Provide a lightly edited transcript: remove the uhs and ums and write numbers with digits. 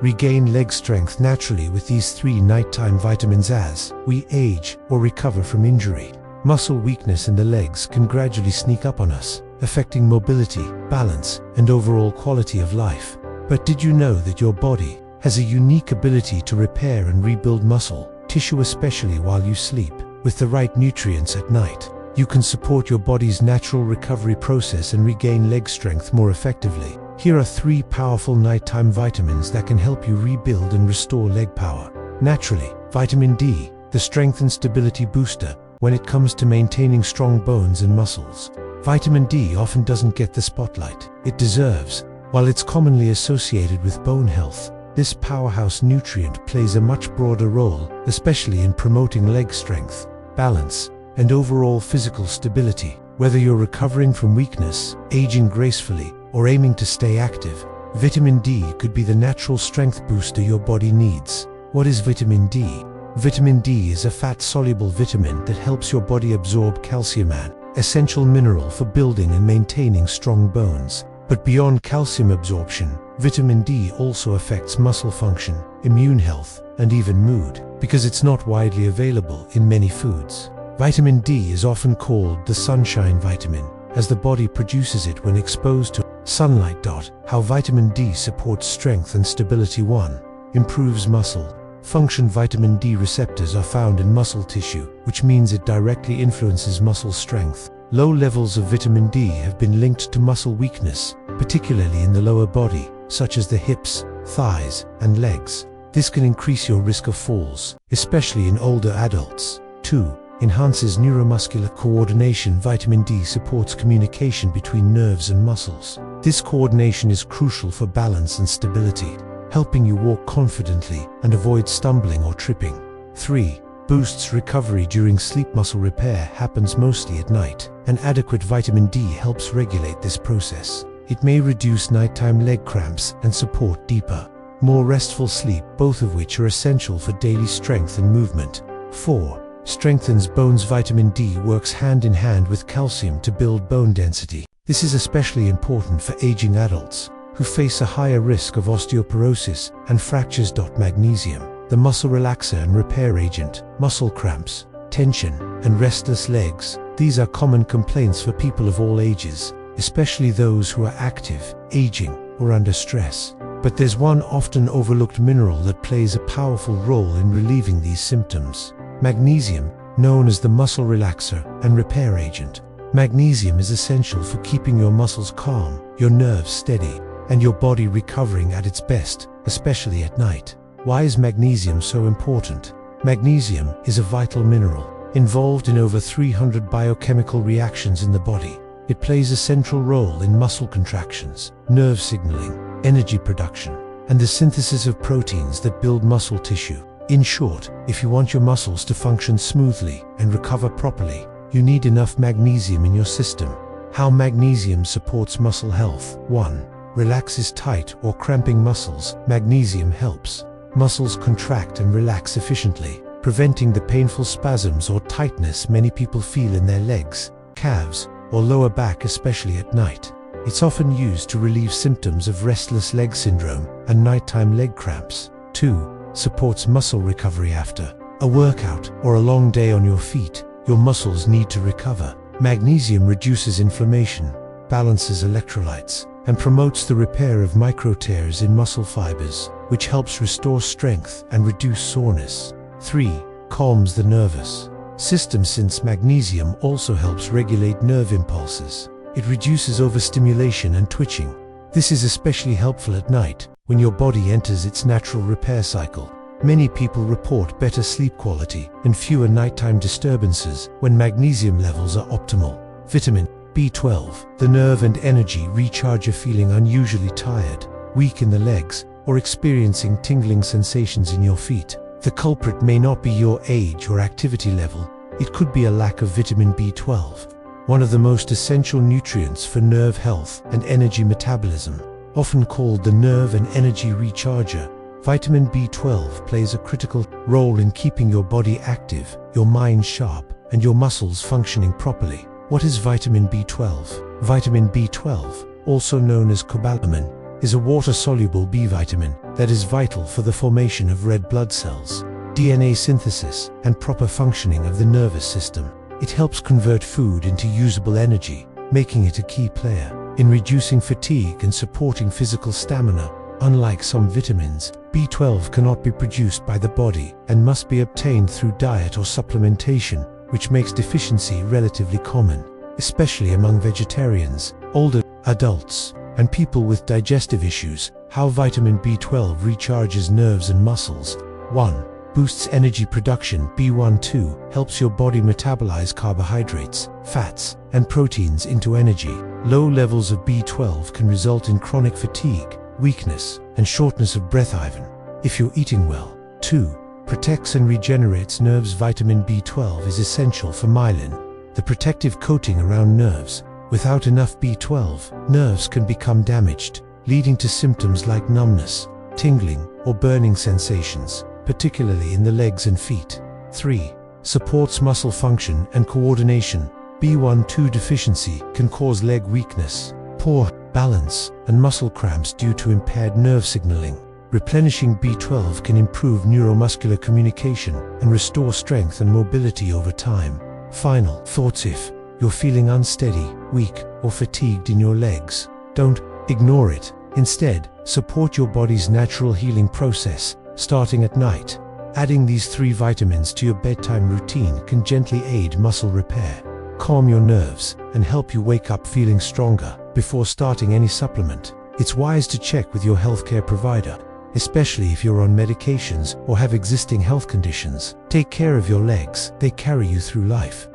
regain leg strength naturally with these 3 nighttime vitamins as we age or recover from injury. Muscle weakness in the legs can gradually sneak up on us, affecting mobility, balance, and overall quality of life. But did you know that your body has a unique ability to repair and rebuild muscle tissue, especially while you sleep? With the right nutrients at night, you can support your body's natural recovery process and regain leg strength more effectively. Here are 3 powerful nighttime vitamins that can help you rebuild and restore leg power. Naturally, vitamin D, the strength and stability booster when it comes to maintaining strong bones and muscles. Vitamin D often doesn't get the spotlight it deserves. While it's commonly associated with bone health, this powerhouse nutrient plays a much broader role, especially in promoting leg strength, balance, and overall physical stability. Whether you're recovering from weakness, aging gracefully, or aiming to stay active, vitamin D could be the natural strength booster your body needs. What is vitamin D? Vitamin D is a fat-soluble vitamin that helps your body absorb calcium, an essential mineral for building and maintaining strong bones. But beyond calcium absorption, vitamin D also affects muscle function, immune health, and even mood, because it's not widely available in many foods. Vitamin D is often called the sunshine vitamin, as the body produces it when exposed to sunlight. How vitamin D supports strength and stability. 1. Improves muscle function. Vitamin D receptors are found in muscle tissue, which means it directly influences muscle strength. Low levels of vitamin D have been linked to muscle weakness, particularly in the lower body, such as the hips, thighs, and legs. This can increase your risk of falls, especially in older adults. 2. Enhances neuromuscular coordination. Vitamin D supports communication between nerves and muscles. This coordination is crucial for balance and stability, helping you walk confidently and avoid stumbling or tripping. 3. Boosts recovery during sleep. Muscle repair happens mostly at night, and adequate vitamin D helps regulate this process. It may reduce nighttime leg cramps and support deeper, more restful sleep, both of which are essential for daily strength and movement. 4. Strengthens bones. Vitamin D works hand in hand with calcium to build bone density. This is especially important for aging adults who face a higher risk of osteoporosis and fractures. Magnesium, the muscle relaxer and repair agent. Muscle cramps, tension, and restless legs. These are common complaints for people of all ages, especially those who are active, aging, or under stress. But there's one often overlooked mineral that plays a powerful role in relieving these symptoms. Magnesium, known as the muscle relaxer and repair agent. Magnesium is essential for keeping your muscles calm, your nerves steady, and your body recovering at its best, especially at night. Why is magnesium so important? Magnesium is a vital mineral, involved in over 300 biochemical reactions in the body. It plays a central role in muscle contractions, nerve signaling, energy production, and the synthesis of proteins that build muscle tissue. In short, if you want your muscles to function smoothly and recover properly, you need enough magnesium in your system. How magnesium supports muscle health. 1. Relaxes tight or cramping muscles. Magnesium helps muscles contract and relax efficiently, preventing the painful spasms or tightness many people feel in their legs, calves, or lower back, especially at night. It's often used to relieve symptoms of restless leg syndrome and nighttime leg cramps. 2. Supports muscle recovery. After a workout or a long day on your feet, your muscles need to recover. Magnesium reduces inflammation, balances electrolytes, and promotes the repair of micro tears in muscle fibers, which helps restore strength and reduce soreness. 3. Calms the nervous system. Since magnesium also helps regulate nerve impulses, it reduces overstimulation and twitching. This is especially helpful at night, when your body enters its natural repair cycle. Many people report better sleep quality and fewer nighttime disturbances when magnesium levels are optimal. Vitamin B12, the nerve and energy recharger. Feeling unusually tired, weak in the legs, or experiencing tingling sensations in your feet. The culprit may not be your age or activity level. It could be a lack of vitamin B12, one of the most essential nutrients for nerve health and energy metabolism. Often called the nerve and energy recharger, vitamin B12 plays a critical role in keeping your body active, your mind sharp, and your muscles functioning properly. What is vitamin B12? Vitamin B12, also known as cobalamin, is a water-soluble B vitamin that is vital for the formation of red blood cells, DNA synthesis, and proper functioning of the nervous system. It helps convert food into usable energy, making it a key player in reducing fatigue and supporting physical stamina. Unlike some vitamins, B12 cannot be produced by the body and must be obtained through diet or supplementation, which makes deficiency relatively common, especially among vegetarians, older adults, and people with digestive issues. How vitamin B12 recharges nerves and muscles. 1. Boosts energy production. B12 helps your body metabolize carbohydrates, fats, and proteins into energy. Low levels of B12 can result in chronic fatigue, weakness, and shortness of breath even if you're eating well. 2. Protects and regenerates nerves. Vitamin B12 is essential for myelin, the protective coating around nerves. Without enough B12, nerves can become damaged, leading to symptoms like numbness, tingling, or burning sensations, particularly in the legs and feet. 3. Supports muscle function and coordination. B12 deficiency can cause leg weakness, poor balance, and muscle cramps due to impaired nerve signaling. Replenishing B12 can improve neuromuscular communication and restore strength and mobility over time. Final thoughts: if you're feeling unsteady, weak, or fatigued in your legs, don't ignore it. Instead, support your body's natural healing process, starting at night. Adding these 3 vitamins to your bedtime routine can gently aid muscle repair, calm your nerves, and help you wake up feeling stronger. Before starting any supplement, it's wise to check with your healthcare provider, especially if you're on medications or have existing health conditions. Take care of your legs, they carry you through life.